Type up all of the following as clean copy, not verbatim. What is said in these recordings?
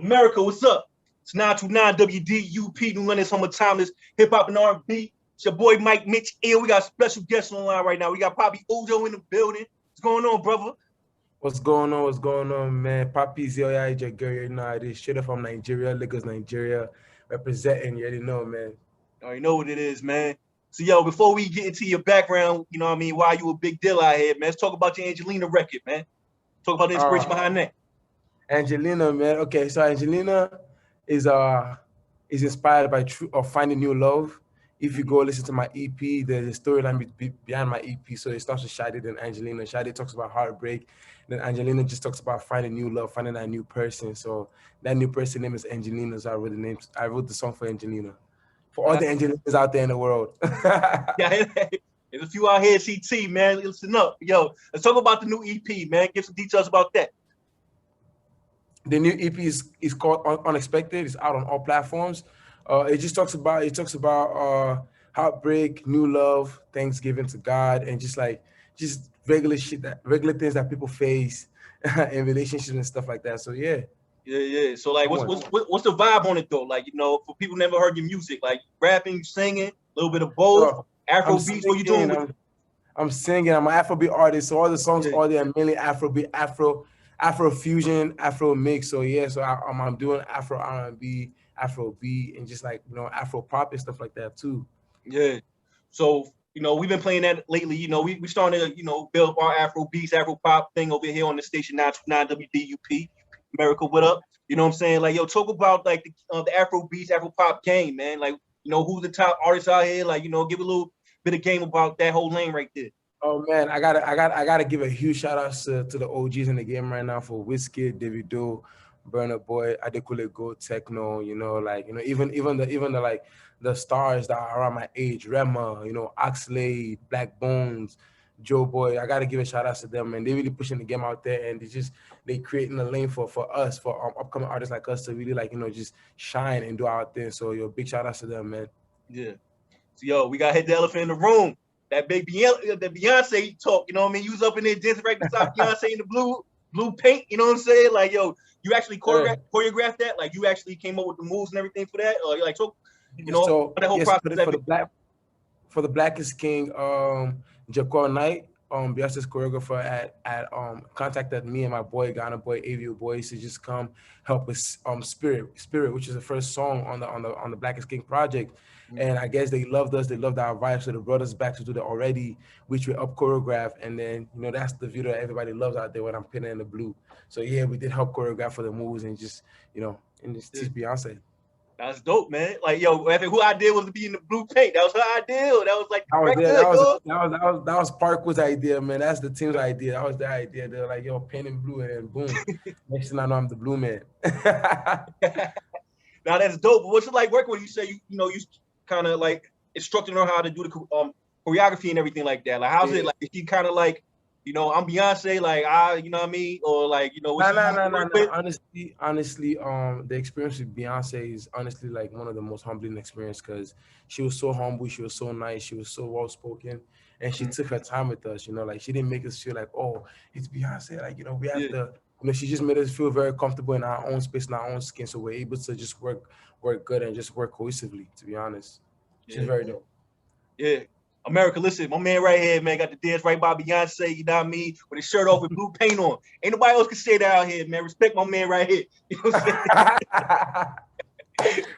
America, what's up? It's 92.9 WDUP, New London Summer Timeless, hip hop and R&B. It's your boy Mike Mitch Ill. We got special guests online right now. We got Papi Ojo in the building. What's going on, brother? What's going on? What's going on, man? Papi's yo, yeah, you know it is. Straight up from Nigeria, Lagos, Nigeria, representing. You already know, man. I already know what it is, man. So, yo, before we get into your background, you know what I mean, why you a big deal out here, man, let's talk about your Angelina record, man. Talk about the inspiration behind that. Angelina, man. Okay, so Angelina is inspired by finding new love. If you go listen to my EP, there's a storyline behind my EP. So it starts with Shadi and Angelina. Shadi talks about heartbreak. Then Angelina just talks about finding new love, finding that new person. So that new person name is Angelina. So I wrote the song for Angelina. For all the Angelinas out there in the world. Yeah, there's a few out here, CT, man. Listen up. Yo, let's talk about the new EP, man. Give some details about that. The new EP is called Unexpected. It's out on all platforms. It just talks about heartbreak, new love, thanksgiving to God, and just regular things that people face in relationships and stuff like that. So yeah. Yeah. So like, what's the vibe on it though? Like, you know, for people who never heard your music, like rapping, singing, a little bit of both, Afro beats. What you doing? I'm singing. I'm an Afrobeat artist, so all the songs are mainly Afrobeat, Afro fusion, Afro mix. So yeah, so I'm doing Afro R&B, Afro beat, and just like, you know, Afro pop and stuff like that too. Yeah. So, you know, we've been playing that lately. You know, we started to, you know, build our Afro beats, Afro pop thing over here on the station 92.9 WDUP. America, what up? You know what I'm saying? Like, yo, talk about like the Afro beats, Afro pop game, man. Like, you know, who's the top artists out here? Like, you know, give a little bit of game about that whole lane right there. Oh man, I gotta give a huge shout out to the OGs in the game right now for Wizkid, Davido, Burna Boy, Adekunle Gold, Techno. You know, like, you know, even the like the stars that are around my age, Rema, you know, Oxlade, Black Bones, Joe Boy. I gotta give a shout out to them, and they really pushing the game out there, and they creating a lane for us, for upcoming artists like us to really, like, you know, just shine and do our thing. So yo, big shout out to them, man. Yeah. So yo, we gotta hit the elephant in the room. That big Beyonce talk, you know what I mean? You was up in there dancing right beside Beyonce in the blue paint, you know what I'm saying? Like, yo, you actually choreographed that? Like, you actually came up with the moves and everything for that? Or like, you know, so, that whole process. For the Black is King, Jaquan Knight, Beyonce's choreographer at contacted me and my boy, Ghana boy, AVO Boys, to just come help us Spirit, which is the first song on the Black is King project. And I guess they loved us, they loved our vibe, so they brought us back to do that already, which we up choreographed. And then, you know, that's the video that everybody loves out there when I'm pinning in the blue. So yeah, we did help choreograph for the moves and just, you know, and just teach Beyonce. That's dope, man. Like, yo, who idea was to be in the blue paint? That was her idea. That was like that was Parkwood's idea, man. That's the team's idea. That was their idea. They're like, yo, paint in blue, and then boom. Next thing I know, I'm the blue man. Now that's dope. But what's it like working with you? Say you know, you kind of like instructing her how to do the choreography and everything like that. Like, how's it like? Is she kind of like, you know, I'm Beyonce, like, you know what I mean? Or like, you know, no. Honestly, the experience with Beyonce is honestly like one of the most humbling experiences, because she was so humble, she was so nice, she was so well spoken, and she took her time with us. You know, like, she didn't make us feel like, oh, it's Beyonce, like, you know, we have to. You know, she just made us feel very comfortable in our own space, in our own skin, so we're able to just work good and just work cohesively. To be honest, she's very dope. Yeah. America, listen, my man right here, man, got the dance right by Beyonce, you know what I mean, with his shirt off with blue paint on. Ain't nobody else can say that out here, man. Respect my man right here. You know what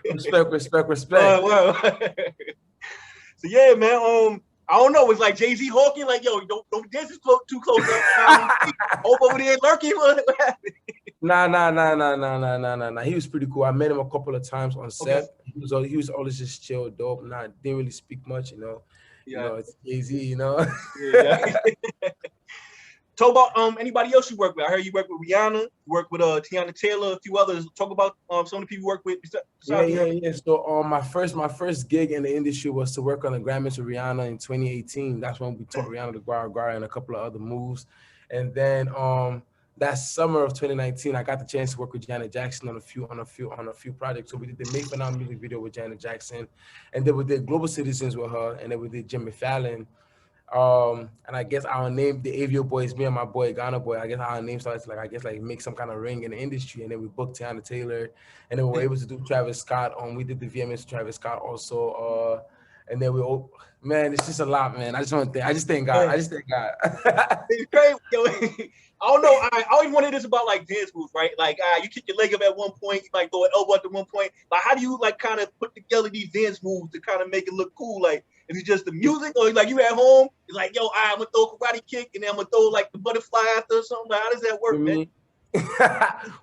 I'm saying? Respect. Well. So yeah, man. I don't know. It's like Jay-Z hawking, like, yo, don't dance too close. Over there lurking. Nah. He was pretty cool. I met him a couple of times on set. Okay. He was always just chill, dope. Didn't really speak much, you know. Yeah. You know, it's Jay-Z, you know. Yeah. Talk about anybody else you work with. I heard you work with Rihanna, you work with Tiana Taylor, a few others. Talk about some of the people you work with. Yeah. So my first gig in the industry was to work on the Grammys with Rihanna in 2018. That's when we taught Rihanna the Guara and a couple of other moves. And then that summer of 2019, I got the chance to work with Janet Jackson on a few projects. So we did the Make For Now music video with Janet Jackson, and then we did Global Citizens with her, and then we did Jimmy Fallon. And I guess our name, the Avio Boys, me and my boy Ghana Boy, I guess our name started to like make some kind of ring in the industry, and then we booked Tiana Taylor, and then we were able to do Travis Scott. We did the VMAs with Travis Scott also. And then man, it's just a lot, man. I just thank God. I just thank God. It's crazy. Yo, I don't know. I always wanted this about like dance moves, right? Like you kick your leg up at one point, you might throw an elbow at one point. Like how do you like kind of put together these dance moves to kind of make it look cool? Like is it just the music, or like you at home? It's like, yo, I'm gonna throw a karate kick and then I'm gonna throw like the butterfly after or something. Like, how does that work, man?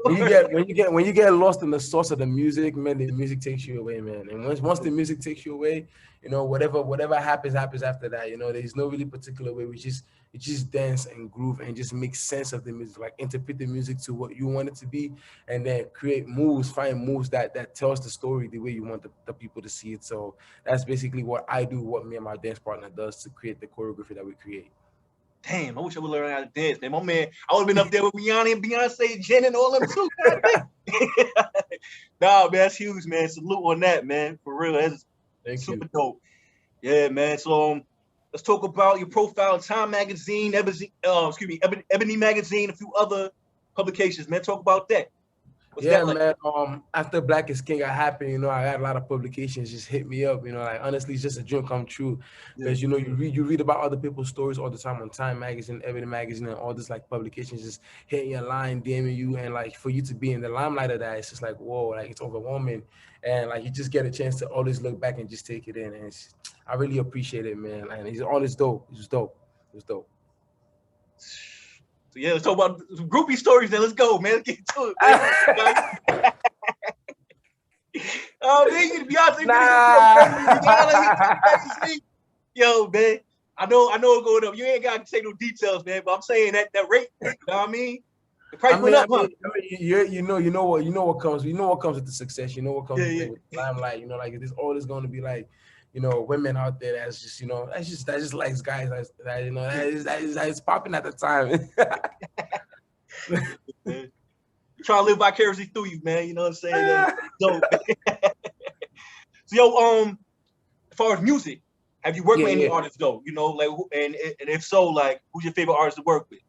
when you get lost in the source of the music, man, the music takes you away, man. And once the music takes you away, you know, whatever happens after that. You know, there's no really particular way. We just dance and groove and just make sense of the music, like interpret the music to what you want it to be, and then create moves, find moves that tells the story the way you want the people to see it. So that's basically what I do, what me and my dance partner does to create the choreography that we create. Damn, I wish I would learn how to dance, man. My man, I would have been up there with Rihanna and Beyonce, Jen, and all them too. Nah, man, that's huge, man. Salute on that, man. For real, that's super dope. Yeah, man. So let's talk about your profile in Time Magazine, Ebony Magazine, a few other publications, man. Talk about that. What's that like? Man. After Black is King happened, you know, I had a lot of publications just hit me up. You know, like honestly, it's just a dream come true. Because you know, you read about other people's stories all the time on Time Magazine, Ebony Magazine, and all this like publications just hitting your line, DMing you, and like for you to be in the limelight of that, it's just like whoa, like it's overwhelming, and like you just get a chance to always look back and just take it in, and I really appreciate it, man. And it's all this dope. It's dope. It's dope. So yeah, let's talk about some groupie stories then. Let's go, man. Let's get to it. Oh, man, Beyonce. Yo, man. I know it's going up. You ain't got to say no details, man, but I'm saying that rate, you know what I mean? The price went up, huh? You know what comes with the success. You know what comes with the limelight. You know, like there's always going to be like, you know, women out there that's just, you know, that just likes guys that you know that is popping at the time. Trying to live vicariously through you, man. You know what I'm saying? Dope. So, yo, as far as music, have you worked with any artists though? You know, like, and if so, like, who's your favorite artist to work with?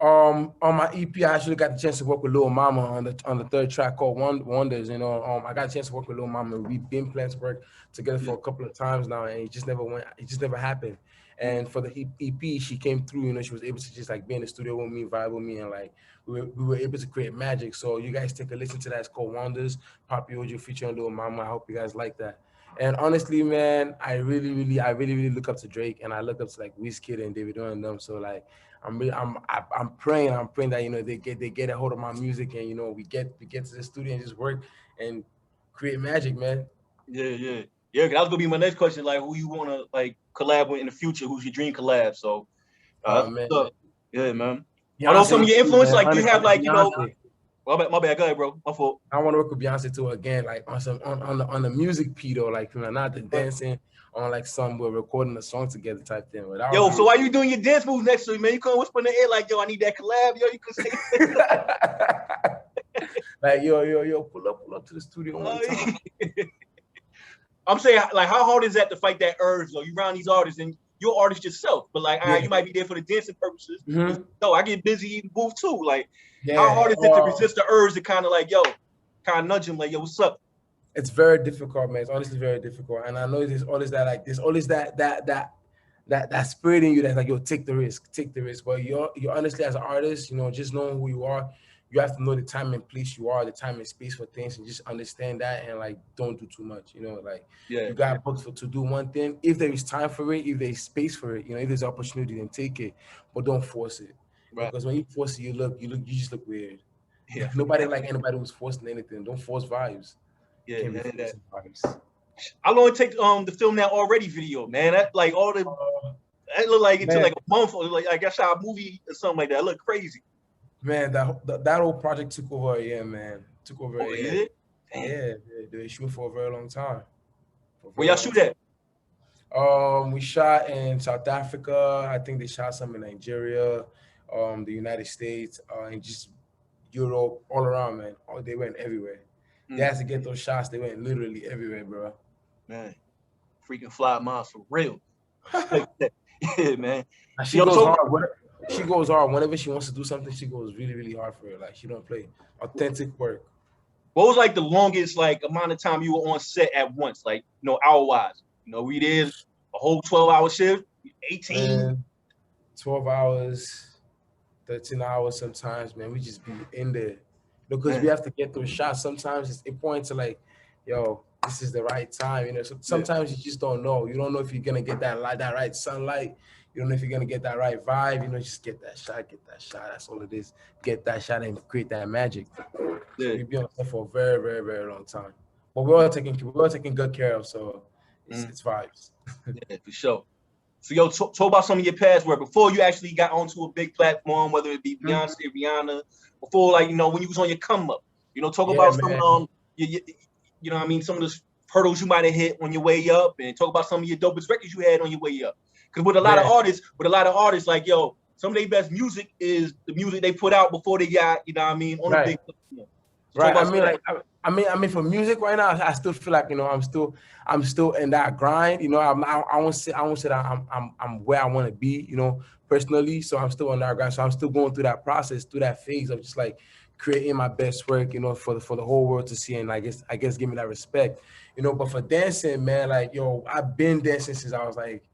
On my EP, I actually got the chance to work with Lil Mama on the third track called Wonders. You know, I got a chance to work with Lil Mama. We've been planning to work together for a couple of times now, and it just never happened. And for the EP, she came through. You know, she was able to just like be in the studio with me, vibe with me, and like we were able to create magic. So you guys take a listen to that. It's called Wonders, Papi Ojo featuring Lil Mama. I hope you guys like that. And honestly, man, I really look up to Drake, and I look up to like Wizkid and Davido and them. So like, I'm praying that, you know, they get a hold of my music, and you know, we get to the studio and just work and create magic, man. Yeah. That was gonna be my next question. Like, who you wanna like collab with in the future? Who's your dream collab? So, man. Yeah, man. Beyonce, although some of your influence, like you have like, Beyonce. You know. My bad. Go ahead, bro. My fault. I want to work with Beyonce too again, like on the music P though, like, you know, not the dancing, on like some we're recording a song together type thing. But yo, so why you doing your dance moves next to me, man? You couldn't whisper in the air like, yo, I need that collab, yo. You could say like, yo, pull up to the studio one time. I'm saying, like, how hard is that to fight that urge though? You around these artists and you're an artist yourself, but like, you might be there for the dancing purposes. No, I get busy eating booth too. Like, how hard is it to resist the urge to kind of like, yo, kind of nudge him like, yo, what's up? It's very difficult, man. It's honestly very difficult. And I know there's always that spirit in you that's like, yo, take the risk. But you're honestly, as an artist, you know, just knowing who you are, you have to know the time and place you are, the time and space for things, and just understand that, and like, don't do too much, you know, like, you got booked to do one thing. If there is time for it, if there's space for it, you know, if there's opportunity, then take it, but don't force it. Right. Because when you force it, you just look weird. Yeah. Nobody like anybody who's forcing anything. Don't force vibes. Yeah, vibes. How long it take the film that already video, man? That like all the that look like it took like a month, or like I guess a movie or something like that. It look crazy. Man, that whole project took over a year, man. Took over a year. Yeah, they shoot for a very long time. Where y'all shoot at? We shot in South Africa. I think they shot some in Nigeria, the United States, and just Europe, all around, man. They went everywhere. They had to get those shots. They went literally everywhere, bro. Man, freaking fly miles for real. Yeah, man. And she goes hard. She goes hard whenever she wants to do something. She goes really, really hard for it. Like she don't play. Authentic work. What was like the longest like amount of time you were on set at once, like hour wise? We did a whole 12-hour shift, 18, 12 hours, 13 hours sometimes, man. We just be in there because we have to get those shots. Sometimes it's important to like, yo, this is the right time. So sometimes you just don't know. You don't know if you're gonna get that right sunlight. You don't know if you're gonna get that right vibe. Just get that shot. That's all it is. Get that shot and create that magic. Yeah. We've been on set for a very, very, very long time. But we're all taking good care of, so it's vibes. Yeah, for sure. So yo, talk about some of your past work before you actually got onto a big platform, whether it be Beyonce, Rihanna, before like when you was on your come up. Talk about some some of the hurdles you might have hit on your way up, and talk about some of your dopest records you had on your way up. Because with a lot of artists, like some of their best music is the music they put out before they got on the big platform. Right. I mean, for music right now, I still feel like I'm still in that grind. I won't say that I'm where I want to be. Personally. So I'm still on that grind. So I'm still going through that process, through that phase of just like creating my best work. For the whole world to see, and I guess give me that respect. But for dancing, man, like I've been dancing since I was like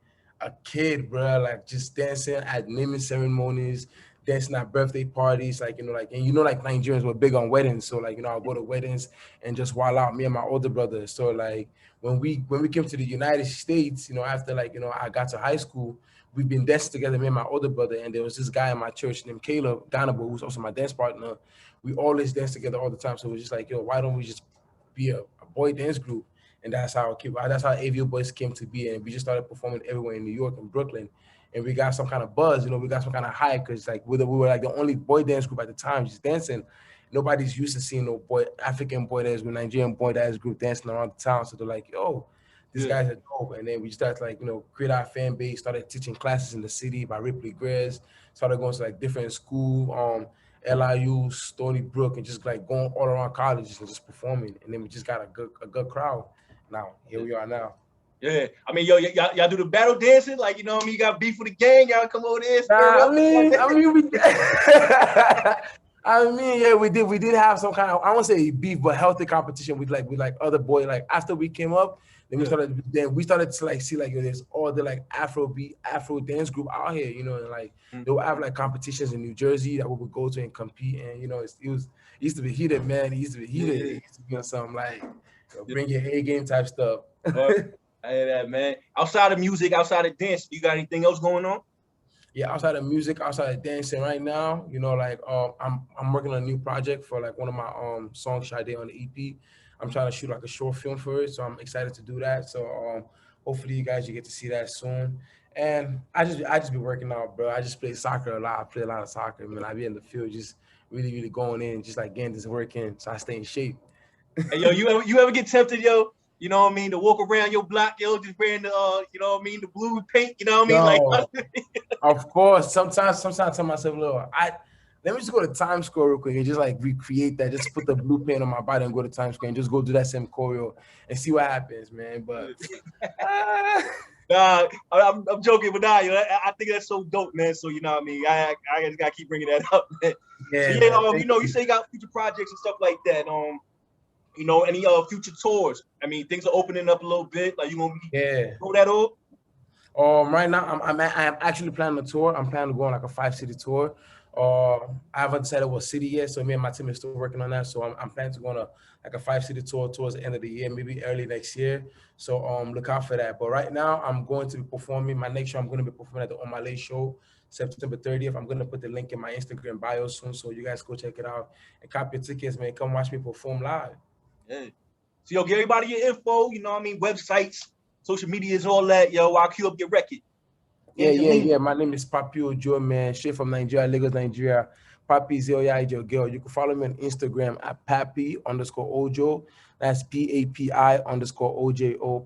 a kid, bro. Like just dancing at naming ceremonies. Dancing at birthday parties, like Nigerians were big on weddings, so I'll go to weddings and just wild out. Me and my older brother. So like when we came to the United States, after I got to high school, we've been dancing together, me and my older brother, and there was this guy in my church named Caleb Donobo, who's also my dance partner. We always dance together all the time. So it was just like, why don't we just be a boy dance group? And that's how AVO Boys came to be, and we just started performing everywhere in New York and Brooklyn. And we got some kind of buzz, we got some kind of hype because we were like the only boy dance group at the time just dancing. Nobody's used to seeing no African boy dance group, Nigerian boy dance group dancing around the town. So they're like, yo, these guys are dope. And then we started create our fan base, started teaching classes in the city by Ripley Grass, started going to different school, LIU, Stony Brook, and just going all around colleges and just performing. And then we just got a good crowd. Now, here we are now. Yeah, I mean, y'all do the battle dancing, you got beef with the gang, y'all come over there. We did have some kind of, I won't say beef, but healthy competition with other boys. Like after we came up, then we started to see there's all the Afro dance group out here, and they would have competitions in New Jersey that we would go to and compete, and it used to be heated, man. It used to be on some bring your A game type stuff. I hear that, man. Outside of music, outside of dance, you got anything else going on? Yeah, outside of music, outside of dancing right now, I'm working on a new project for one of my songs Sade on the EP. I'm trying to shoot a short film for it, so I'm excited to do that. So hopefully you get to see that soon. And I just be working out, bro. I just play soccer a lot. I play a lot of soccer, man. I be in the field just really, really going in, just getting this work in, so I stay in shape. Hey, yo, you ever get tempted, yo? To walk around your block, just wearing the, the blue paint, Of course. Sometimes I tell myself, let me just go to Times Square real quick and just recreate that. Just put the blue paint on my body and go to Times Square and just go do that same choreo and see what happens, man. But nah, I'm joking, but I think that's so dope, man. So I just gotta keep bringing that up, man. Yeah, so, you say you got future projects and stuff like that. Any future tours? I mean, things are opening up a little bit. You gonna go that up? Right now, I'm actually planning a tour. I'm planning to go on a 5-city tour. I haven't decided what city yet, so me and my team is still working on that. So I'm planning to go on a 5-city tour towards the end of the year, maybe early next year. So look out for that. But right now, I'm going to be performing. My next show, I'm going to be performing at the Omale show, September 30th. I'm going to put the link in my Instagram bio soon, so you guys go check it out and copy your tickets, man. Come watch me perform live. Yeah. So give everybody your info, websites, social medias, all that, I'll queue up your record. Yeah. My name is Papi Ojo, man. Straight from Nigeria, Lagos, Nigeria. Papi Ojo girl. You can follow me on Instagram at Papi_Ojo. That's PAPI_OJO,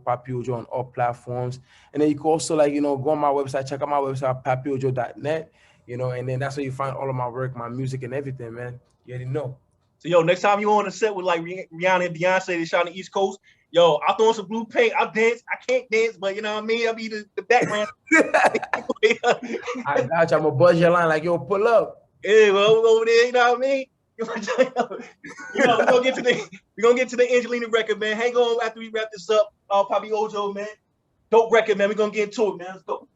Papi Ojo on all platforms. And then you can also go on my website, check out my website, papiojo.net, and then that's where you find all of my work, my music and everything, man. You already know. So yo, next time you on the set with like Rihanna and Beyonce, they shot on the East Coast. Yo, I'll throw in some blue paint. I'll dance. I can't dance, but you know what I mean. I'll be the background. I got you. I'm gonna buzz your line like, yo, pull up. Yeah, well, over there. You know what I mean. You know, we're gonna get to the Angelina record, man. Hang on after we wrap this up. Papi Ojo, man. Dope record, man. We're gonna get into it, man. Let's go.